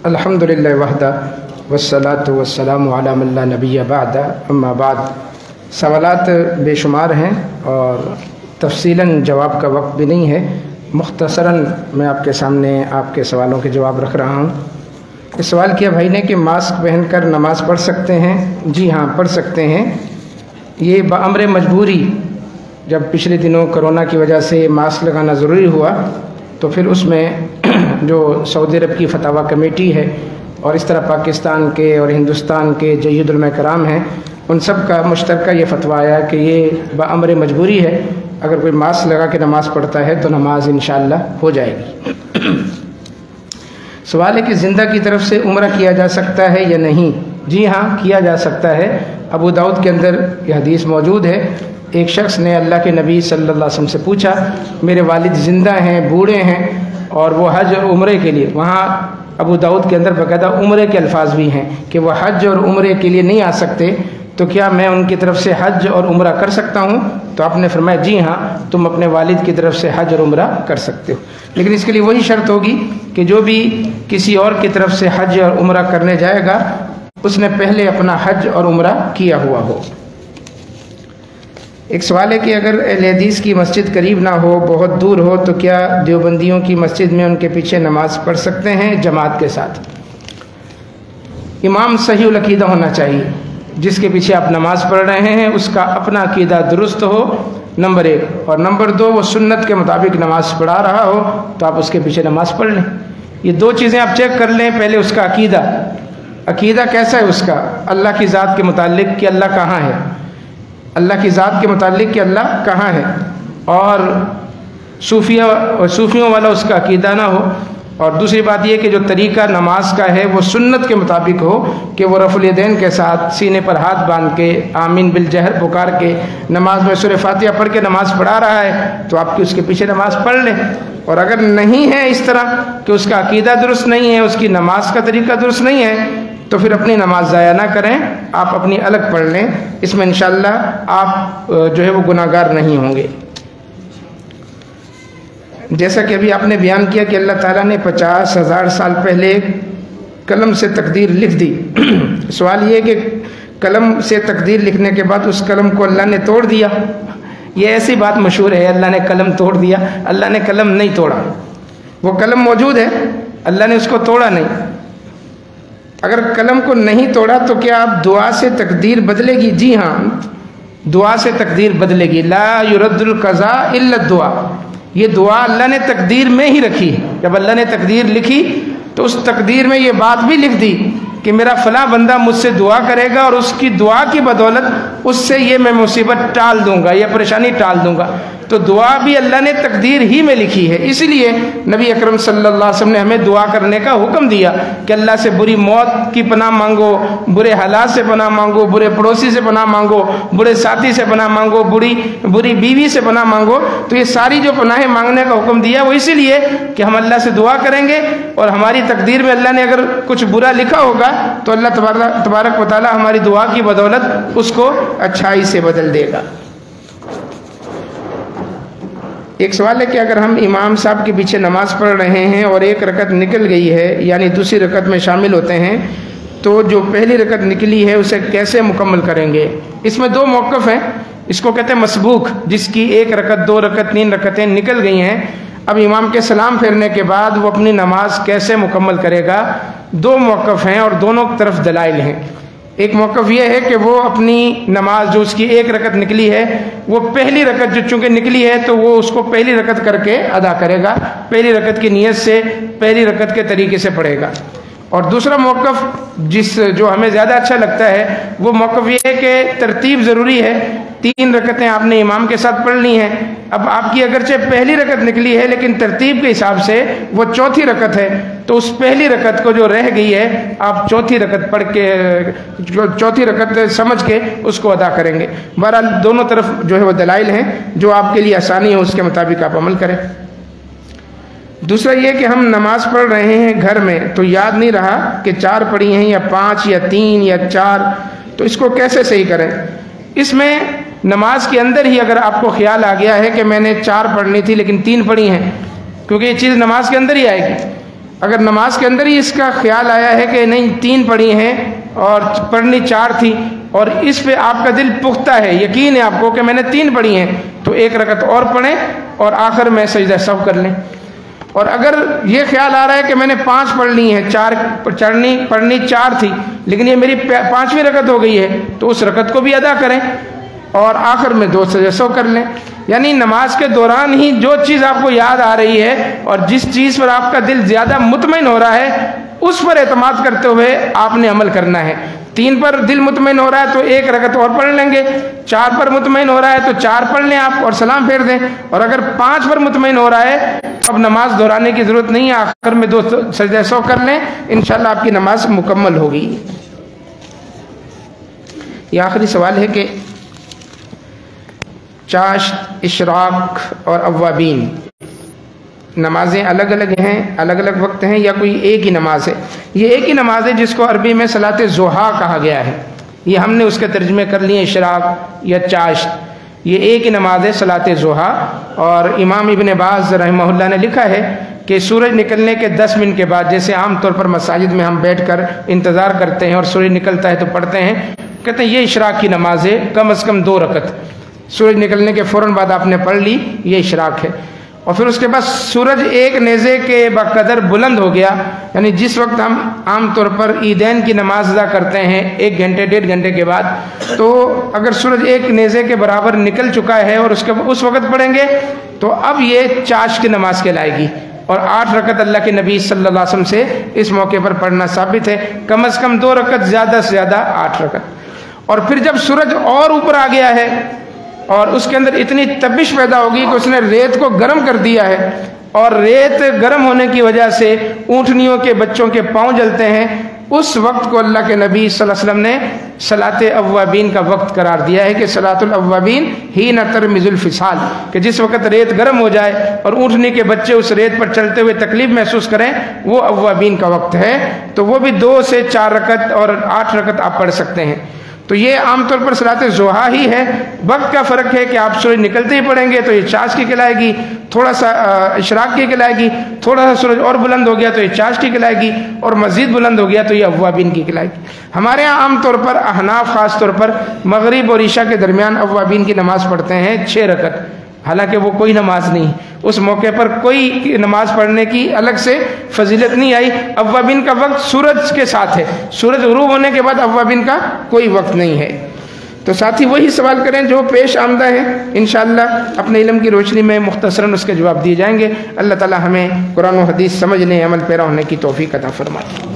الحمدللہ وحدہ والصلاۃ والسلام علی من لا نبی بعد اما بعد۔ سوالات بے شمار ہیں اور تفصیلاً جواب کا وقت بھی نہیں ہے، مختصراً میں آپ کے سامنے آپ کے سوالوں کے جواب رکھ رہا ہوں۔ اس سوال کیا بھائی نے کہ ماسک پہن کر نماز پڑھ سکتے ہیں؟ جی ہاں، پڑھ سکتے ہیں۔ یہ بامر مجبوری، جب پچھلے دنوں کرونا کی وجہ سے ماسک لگانا ضروری ہوا تو پھر اس میں جو سعودی عرب کی فتاوی کمیٹی ہے اور اس طرح پاکستان کے اور ہندوستان کے جید علماء کرام ہیں، ان سب کا مشترکہ یہ فتویٰ آیا کہ یہ بامر مجبوری ہے، اگر کوئی ماسک لگا کے نماز پڑھتا ہے تو نماز انشاءاللہ ہو جائے گی۔ سوال ہے کہ زندہ کی طرف سے عمرہ کیا جا سکتا ہے یا نہیں؟ جی ہاں، کیا جا سکتا ہے۔ ابو داؤد کے اندر یہ حدیث موجود ہے، ایک شخص نے اللہ کے نبی صلی اللہ علیہ وسلم سے پوچھا، میرے والد زندہ ہیں، بوڑھے ہیں اور وہ حج اور عمرے کے لیے، وہاں ابو داؤد کے اندر باقاعدہ عمرے کے الفاظ بھی ہیں کہ وہ حج اور عمرے کے لیے نہیں آ سکتے، تو کیا میں ان کی طرف سے حج اور عمرہ کر سکتا ہوں؟ تو آپ نے فرمایا جی ہاں، تم اپنے والد کی طرف سے حج اور عمرہ کر سکتے ہو، لیکن اس کے لیے وہی شرط ہوگی کہ جو بھی کسی اور کی طرف سے حج اور عمرہ کرنے جائے گا اس نے پہلے اپنا حج اور عمرہ کیا ہوا ہو۔ ایک سوال ہے کہ اگر اہل حدیث کی مسجد قریب نہ ہو، بہت دور ہو، تو کیا دیوبندیوں کی مسجد میں ان کے پیچھے نماز پڑھ سکتے ہیں جماعت کے ساتھ؟ امام صحیح العقیدہ ہونا چاہیے، جس کے پیچھے آپ نماز پڑھ رہے ہیں اس کا اپنا عقیدہ درست ہو، نمبر 1، اور نمبر 2 وہ سنت کے مطابق نماز پڑھا رہا ہو تو آپ اس کے پیچھے نماز پڑھ لیں۔ یہ 2 چیزیں آپ چیک کر لیں، پہلے اس کا عقیدہ کیسا ہے، اس کا اللہ کی ذات کے متعلق کہ اللہ کہاں ہے، اللہ کی ذات کے متعلق کہ اللہ کہاں ہے، اور صوفیوں والا اس کا عقیدہ نہ ہو، اور دوسری بات یہ کہ جو طریقہ نماز کا ہے وہ سنت کے مطابق ہو کہ وہ رفع الیدین کے ساتھ سینے پر ہاتھ باندھ کے آمین بالجہر پکار کے نماز میں سورہ فاتحہ پڑھ کے نماز پڑھا رہا ہے تو آپ کی اس کے پیچھے نماز پڑھ لیں۔ اور اگر نہیں ہے اس طرح کہ اس کا عقیدہ درست نہیں ہے، اس کی نماز کا طریقہ درست نہیں ہے، تو پھر اپنی نماز ضائع نہ کریں، آپ اپنی الگ پڑھ لیں، اس میں انشاءاللہ آپ جو ہے وہ گناہگار نہیں ہوں گے۔ جیسا کہ ابھی آپ نے بیان کیا کہ اللہ تعالیٰ نے 50,000 سال پہلے قلم سے تقدیر لکھ دی، سوال یہ ہے کہ قلم سے تقدیر لکھنے کے بعد اس قلم کو اللہ نے توڑ دیا؟ یہ ایسی بات مشہور ہے اللہ نے قلم توڑ دیا، اللہ نے قلم نہیں توڑا، وہ قلم موجود ہے، اللہ نے اس کو توڑا نہیں۔ اگر قلم کو نہیں توڑا تو کیا آپ دعا سے تقدیر بدلے گی؟ جی ہاں، دعا سے تقدیر بدلے گی۔ لا يرد القضاء الا الدعاء، یہ دعا اللہ نے تقدیر میں ہی رکھی ہے۔ جب اللہ نے تقدیر لکھی تو اس تقدیر میں یہ بات بھی لکھ دی کہ میرا فلاں بندہ مجھ سے دعا کرے گا اور اس کی دعا کی بدولت اس سے یہ میں مصیبت ٹال دوں گا، یہ پریشانی ٹال دوں گا۔ تو دعا بھی اللہ نے تقدیر ہی میں لکھی ہے، اس لیے نبی اکرم صلی اللہ علیہ وسلم نے ہمیں دعا کرنے کا حکم دیا کہ اللہ سے بری موت کی پناہ مانگو، برے حالات سے پناہ مانگو، برے پڑوسی سے پناہ مانگو، برے ساتھی سے پناہ مانگو، بری بیوی سے پناہ مانگو۔ تو یہ ساری جو پناہیں مانگنے کا حکم دیا وہ اسی لیے کہ ہم اللہ سے دعا کریں گے اور ہماری تقدیر میں اللہ نے اگر کچھ برا لکھا ہوگا تو اللہ تبارک و تعالی ہماری دعا کی بدولت اس کو اچھائی سے بدل دے گا۔ ایک سوال ہے کہ اگر ہم امام صاحب کے پیچھے نماز پڑھ رہے ہیں اور ایک رکعت نکل گئی ہے، یعنی دوسری رکعت میں شامل ہوتے ہیں، تو جو پہلی رکعت نکلی ہے اسے کیسے مکمل کریں گے؟ اس میں 2 موقف ہیں، اس کو کہتے ہیں مسبوق، جس کی 1 رکعت 2 رکعت 3 رکعتیں نکل گئی ہیں، اب امام کے سلام پھیرنے کے بعد وہ اپنی نماز کیسے مکمل کرے گا؟ 2 موقف ہیں اور دونوں طرف دلائل ہیں۔ ایک موقف یہ ہے کہ وہ اپنی نماز جو اس کی 1 رکعت نکلی ہے، وہ پہلی رکعت جو چونکہ نکلی ہے تو وہ اس کو پہلی رکعت کر کے ادا کرے گا، پہلی رکعت کی نیت سے پہلی رکعت کے طریقے سے پڑھے گا۔ اور دوسرا موقف جو ہمیں زیادہ اچھا لگتا ہے وہ موقف یہ ہے کہ ترتیب ضروری ہے، 3 رکعتیں آپ نے امام کے ساتھ پڑھ لی ہیں، اب آپ کی اگرچہ پہلی رکعت نکلی ہے لیکن ترتیب کے حساب سے وہ 4تھی رکعت ہے، تو اس پہلی رکعت کو جو رہ گئی ہے آپ 4تھی رکعت پڑھ کے 4تھی رکعت سمجھ کے اس کو ادا کریں گے۔ بہرحال دونوں طرف جو ہے وہ دلائل ہیں، جو آپ کے لیے آسانی ہو اس کے مطابق آپ عمل کریں۔ دوسرا یہ کہ ہم نماز پڑھ رہے ہیں گھر میں تو یاد نہیں رہا کہ 4 پڑھی ہیں یا 5 یا 3 یا 4، تو اس کو کیسے صحیح کریں؟ اس میں نماز کے اندر ہی اگر آپ کو خیال آ گیا ہے کہ میں نے 4 پڑھنی تھی لیکن 3 پڑھی ہیں، کیونکہ یہ چیز نماز کے اندر ہی آئے گی۔ اگر نماز کے اندر ہی اس کا خیال آیا ہے کہ نہیں 3 پڑھی ہیں اور پڑھنی 4 تھی، اور اس پہ آپ کا دل پختہ ہے، یقین ہے آپ کو کہ میں نے 3 پڑھی ہیں، تو 1 رکعت اور پڑھیں اور آخر میں سجدہ سہو کر لیں۔ اور اگر یہ خیال آ رہا ہے کہ میں نے 5 پڑھ لی ہیں، 4 پڑھنی 4 تھی لیکن یہ میری 5ویں رکعت ہو گئی ہے، تو اس رکعت کو بھی ادا کریں اور آخر میں 2 سجدہ سہو کر لیں۔ یعنی نماز کے دوران ہی جو چیز آپ کو یاد آ رہی ہے اور جس چیز پر آپ کا دل زیادہ مطمئن ہو رہا ہے اس پر اعتماد کرتے ہوئے آپ نے عمل کرنا ہے۔ 3 پر دل مطمئن ہو رہا ہے تو 1 رکعت اور پڑھ لیں گے، 4 پر مطمئن ہو رہا ہے تو 4 پڑھ لیں آپ اور سلام پھیر دیں، اور اگر 5 پر مطمئن ہو رہا ہے اب نماز دہرانے کی ضرورت نہیں ہے، آخر میں 2 سجدہ سہو کر لیں، انشاءاللہ آپ کی نماز مکمل ہوگی۔ یہ آخری سوال ہے کہ چاشت، اشراق اور اوابین نمازیں الگ الگ ہیں، الگ الگ وقت ہیں، یا کوئی ایک ہی نماز ہے؟ یہ ایک ہی نماز ہے جس کو عربی میں صلاۃ ضحیٰ کہا گیا ہے۔ یہ ہم نے اس کے ترجمے کر لیے اشراق یا چاشت، یہ ایک ہی نماز ہے صلاۃ ضحیٰ۔ اور امام ابن باز رحمہ اللہ نے لکھا ہے کہ سورج نکلنے کے 10 منٹ کے بعد، جیسے عام طور پر مساجد میں ہم بیٹھ کر انتظار کرتے ہیں اور سورج نکلتا ہے تو پڑھتے ہیں، کہتے ہیں یہ اشراق کی نماز ہے، کم از کم 2 رکعت سورج نکلنے کے فوراً بعد آپ نے پڑھ لی، یہ اشراق ہے۔ اور پھر اس کے بعد سورج ایک نیزے کے بقدر بلند ہو گیا، یعنی جس وقت ہم عام طور پر عیدین کی نماز ادا کرتے ہیں 1 گھنٹے 1.5 گھنٹے کے بعد، تو اگر سورج ایک نیزے کے برابر نکل چکا ہے اور اس وقت پڑھیں گے تو اب یہ چاشت کی نماز کہلائے گی۔ اور 8 رکعت اللہ کے نبی صلی اللہ علیہ وسلم سے اس موقع پر پڑھنا ثابت ہے، کم از کم 2 رکعت، زیادہ سے زیادہ 8 رکعت۔ اور پھر جب سورج اور اوپر آ گیا ہے اور اس کے اندر اتنی تپش پیدا ہوگی کہ اس نے ریت کو گرم کر دیا ہے، اور ریت گرم ہونے کی وجہ سے اونٹنیوں کے بچوں کے پاؤں جلتے ہیں، اس وقت کو اللہ کے نبی صلی اللہ علیہ وسلم نے صلاۃ اوابین کا وقت قرار دیا ہے کہ صلاۃ الاوابین حین ترمز الفصال، کہ جس وقت ریت گرم ہو جائے اور اونٹنی کے بچے اس ریت پر چلتے ہوئے تکلیف محسوس کریں، وہ اوابین کا وقت ہے۔ تو وہ بھی 2 سے 4 رکعت اور 8 رکعت آپ پڑھ سکتے ہیں۔ تو یہ عام طور پر صلاۃ ضحیٰ ہی ہے، وقت کا فرق ہے کہ آپ سورج نکلتے ہی پڑھیں گے تو یہ چاشت کی کہلائے گی، تھوڑا سا اشراق کی کہلائے گی، تھوڑا سا سورج اور بلند ہو گیا تو یہ چاشت کی کہلائے گی، اور مزید بلند ہو گیا تو یہ اوابین کی کہلائے گی۔ ہمارے ہاں عام طور پر احناف خاص طور پر مغرب اور عشاء کے درمیان اوابین کی نماز پڑھتے ہیں 6 رکعت، حالانکہ وہ کوئی نماز نہیں، اس موقع پر کوئی نماز پڑھنے کی الگ سے فضیلت نہیں آئی۔ اوابین کا وقت سورج کے ساتھ ہے، سورج غروب ہونے کے بعد اوابین کا کوئی وقت نہیں ہے۔ تو ساتھی وہی سوال کریں جو پیش آمدہ ہے، انشاءاللہ اپنے علم کی روشنی میں مختصراً اس کے جواب دیے جائیں گے۔ اللہ تعالی ہمیں قرآن و حدیث سمجھنے، عمل پیرا ہونے کی توفیق عطا فرمائے۔